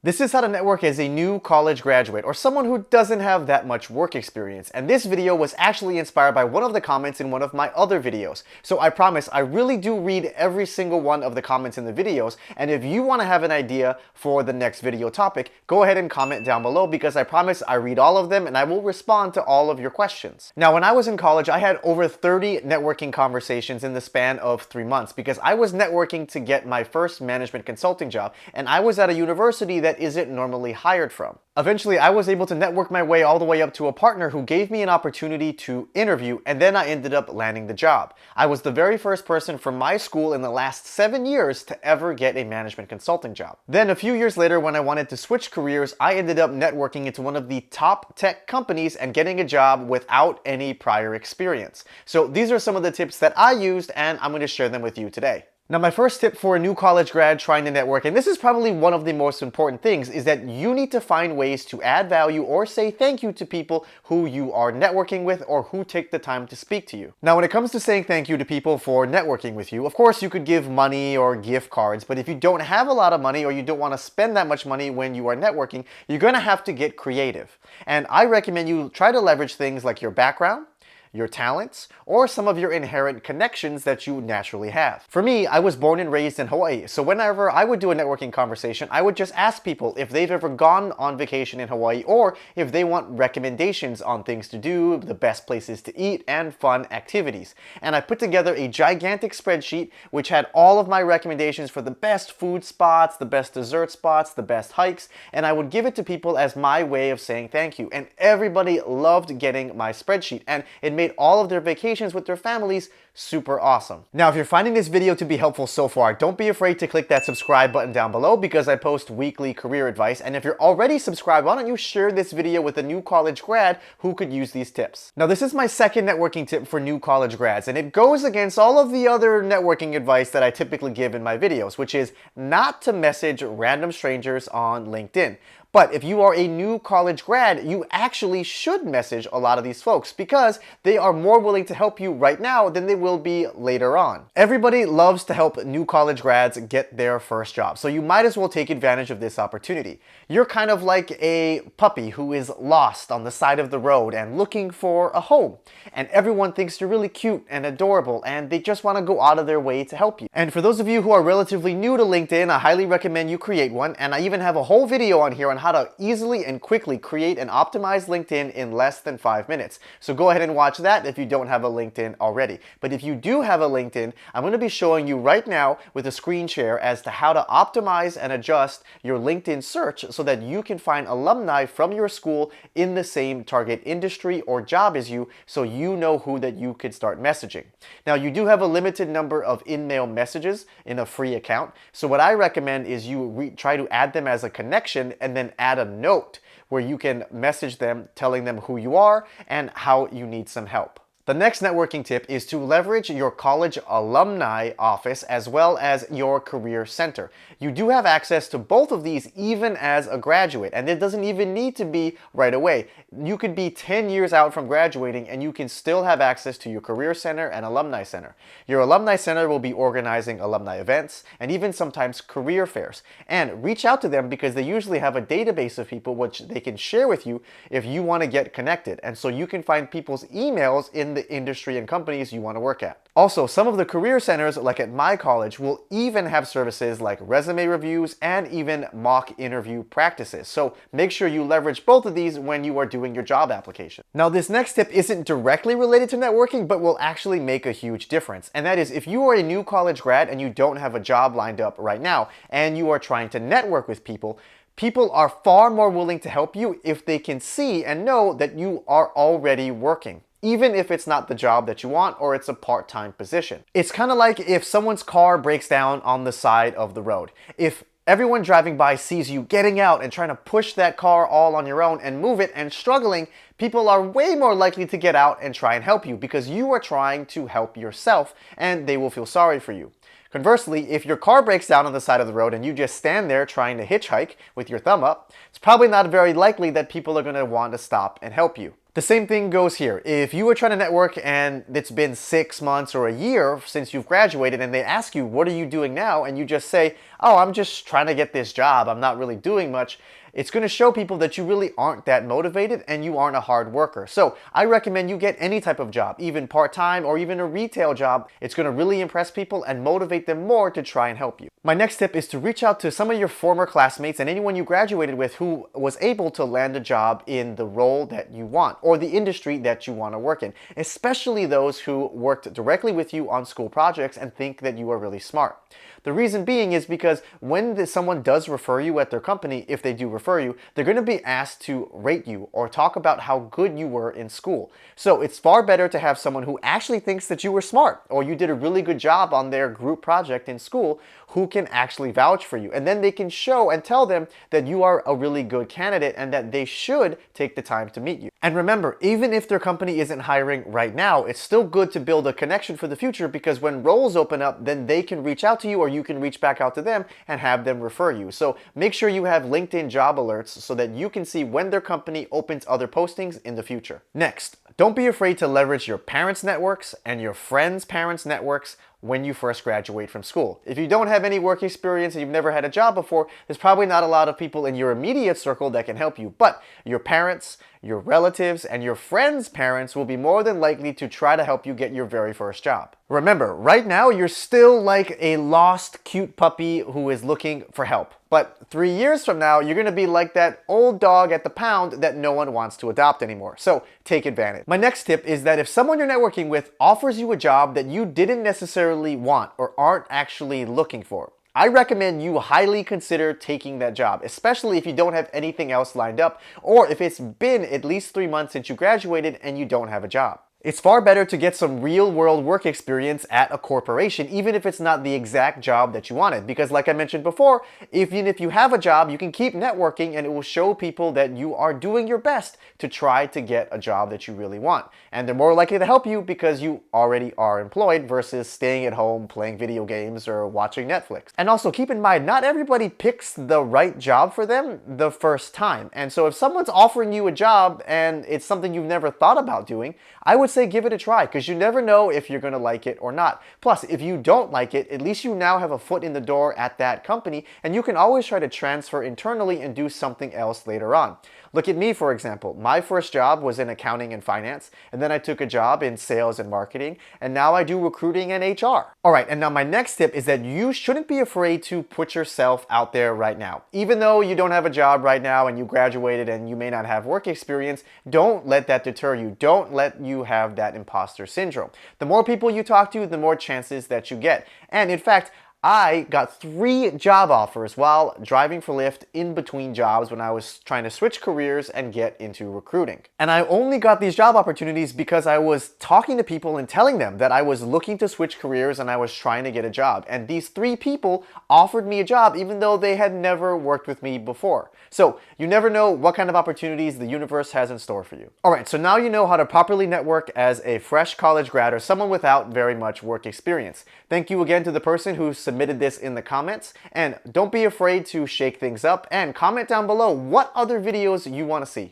This is how to network as a new college graduate or someone who doesn't have that much work experience. And this video was actually inspired by one of the comments in one of my other videos. So I promise I really do read every single one of the comments in the videos. And if you want to have an idea for the next video topic, go ahead and comment down below because I promise I read all of them and I will respond to all of your questions. Now, when I was in college, I had over 30 networking conversations in the span of 3 months because I was networking to get my first management consulting job. And I was at a university that isn't normally hired from. Eventually, I was able to network my way all the way up to a partner who gave me an opportunity to interview, and then I ended up landing the job. I was the very first person from my school in the last 7 years to ever get a management consulting job. Then a few years later, when I wanted to switch careers, I ended up networking into one of the top tech companies and getting a job without any prior experience. So these are some of the tips that I used, and I'm going to share them with you today. Now, my first tip for a new college grad trying to network, and this is probably one of the most important things, is that you need to find ways to add value or say thank you to people who you are networking with or who take the time to speak to you. Now, when it comes to saying thank you to people for networking with you, of course you could give money or gift cards, but if you don't have a lot of money or you don't want to spend that much money when you are networking, you're going to have to get creative. And I recommend you try to leverage things like your background, your talents, or some of your inherent connections that you naturally have. For me, I was born and raised in Hawaii, so whenever I would do a networking conversation, I would just ask people if they've ever gone on vacation in Hawaii or if they want recommendations on things to do, the best places to eat, and fun activities. And I put together a gigantic spreadsheet which had all of my recommendations for the best food spots, the best dessert spots, the best hikes, and I would give it to people as my way of saying thank you. And everybody loved getting my spreadsheet, and it made all of their vacations with their families super awesome. Now, if you're finding this video to be helpful so far, don't be afraid to click that subscribe button down below because I post weekly career advice. And if you're already subscribed, why don't you share this video with a new college grad who could use these tips? Now, this is my second networking tip for new college grads, and it goes against all of the other networking advice that I typically give in my videos, which is not to message random strangers on LinkedIn. But if you are a new college grad, you actually should message a lot of these folks because they are more willing to help you right now than they will be later on. Everybody loves to help new college grads get their first job, so you might as well take advantage of this opportunity. You're kind of like a puppy who is lost on the side of the road and looking for a home. And everyone thinks you're really cute and adorable and they just want to go out of their way to help you. And for those of you who are relatively new to LinkedIn, I highly recommend you create one, and I even have a whole video on here on how to easily and quickly create and optimize LinkedIn in less than 5 minutes. So go ahead and watch that if you don't have a LinkedIn already. But if you do have a LinkedIn, I'm going to be showing you right now with a screen share as to how to optimize and adjust your LinkedIn search so that you can find alumni from your school in the same target industry or job as you, so you know who that you could start messaging. Now, you do have a limited number of in-mail messages in a free account. So what I recommend is you try to add them as a connection and then add a note where you can message them telling them who you are and how you need some help. The next networking tip is to leverage your college alumni office as well as your career center. You do have access to both of these even as a graduate, and it doesn't even need to be right away. You could be 10 years out from graduating and you can still have access to your career center and alumni center. Your alumni center will be organizing alumni events and even sometimes career fairs. And reach out to them because they usually have a database of people which they can share with you if you want to get connected. And so you can find people's emails in the industry and companies you want to work at. Also, some of the career centers, like at my college, will even have services like resume reviews and even mock interview practices. So make sure you leverage both of these when you are doing your job application. Now, this next tip isn't directly related to networking, but will actually make a huge difference. And that is, if you are a new college grad and you don't have a job lined up right now, and you are trying to network with people, people are far more willing to help you if they can see and know that you are already working, even if it's not the job that you want or it's a part-time position. It's kind of like if someone's car breaks down on the side of the road. If everyone driving by sees you getting out and trying to push that car all on your own and move it and struggling, people are way more likely to get out and try and help you because you are trying to help yourself and they will feel sorry for you. Conversely, if your car breaks down on the side of the road and you just stand there trying to hitchhike with your thumb up, it's probably not very likely that people are going to want to stop and help you. The same thing goes here. If you were trying to network and it's been 6 months or a year since you've graduated and they ask you, what are you doing now? And you just say, oh, I'm just trying to get this job, I'm not really doing much, it's going to show people that you really aren't that motivated and you aren't a hard worker. So I recommend you get any type of job, even part-time or even a retail job. It's going to really impress people and motivate them more to try and help you. My next tip is to reach out to some of your former classmates and anyone you graduated with who was able to land a job in the role that you want or the industry that you want to work in, especially those who worked directly with you on school projects and think that you are really smart. The reason being is because when someone does refer you at their company, if they do refer you, they're going to be asked to rate you or talk about how good you were in school. So it's far better to have someone who actually thinks that you were smart or you did a really good job on their group project in school who can actually vouch for you. And then they can show and tell them that you are a really good candidate and that they should take the time to meet you. And remember, even if their company isn't hiring right now, it's still good to build a connection for the future because when roles open up, then they can reach out to you or you can reach back out to them and have them refer you. So make sure you have LinkedIn job alerts so that you can see when their company opens other postings in the future. Next, don't be afraid to leverage your parents' networks and your friends' parents' networks when you first graduate from school. If you don't have any work experience and you've never had a job before, there's probably not a lot of people in your immediate circle that can help you, but your parents, your relatives, and your friends' parents will be more than likely to try to help you get your very first job. Remember, right now you're still like a lost cute puppy who is looking for help. But 3 years from now, you're gonna be like that old dog at the pound that no one wants to adopt anymore. So take advantage. My next tip is that if someone you're networking with offers you a job that you didn't necessarily want or aren't actually looking for, I recommend you highly consider taking that job, especially if you don't have anything else lined up or if it's been at least 3 months since you graduated and you don't have a job. It's far better to get some real-world work experience at a corporation, even if it's not the exact job that you wanted. Because like I mentioned before, even if you have a job, you can keep networking and it will show people that you are doing your best to try to get a job that you really want. And they're more likely to help you because you already are employed versus staying at home playing video games or watching Netflix. And also keep in mind, not everybody picks the right job for them the first time. And so if someone's offering you a job and it's something you've never thought about doing, I would say give it a try because you never know if you're going to like it or not. Plus, if you don't like it, at least you now have a foot in the door at that company and you can always try to transfer internally and do something else later on. Look at me, for example. My first job was in accounting and finance, and then I took a job in sales and marketing, and now I do recruiting and HR. All right, and now my next tip is that you shouldn't be afraid to put yourself out there right now. Even though you don't have a job right now and you graduated and you may not have work experience, don't let that deter you. Don't let you have that imposter syndrome. The more people you talk to, the more chances that you get. And in fact, I got 3 job offers while driving for Lyft in between jobs when I was trying to switch careers and get into recruiting. And I only got these job opportunities because I was talking to people and telling them that I was looking to switch careers and I was trying to get a job. And these 3 people offered me a job even though they had never worked with me before. So you never know what kind of opportunities the universe has in store for you. All right, so now you know how to properly network as a fresh college grad or someone without very much work experience. Thank you again to the person who submitted this in the comments, and don't be afraid to shake things up and comment down below what other videos you want to see.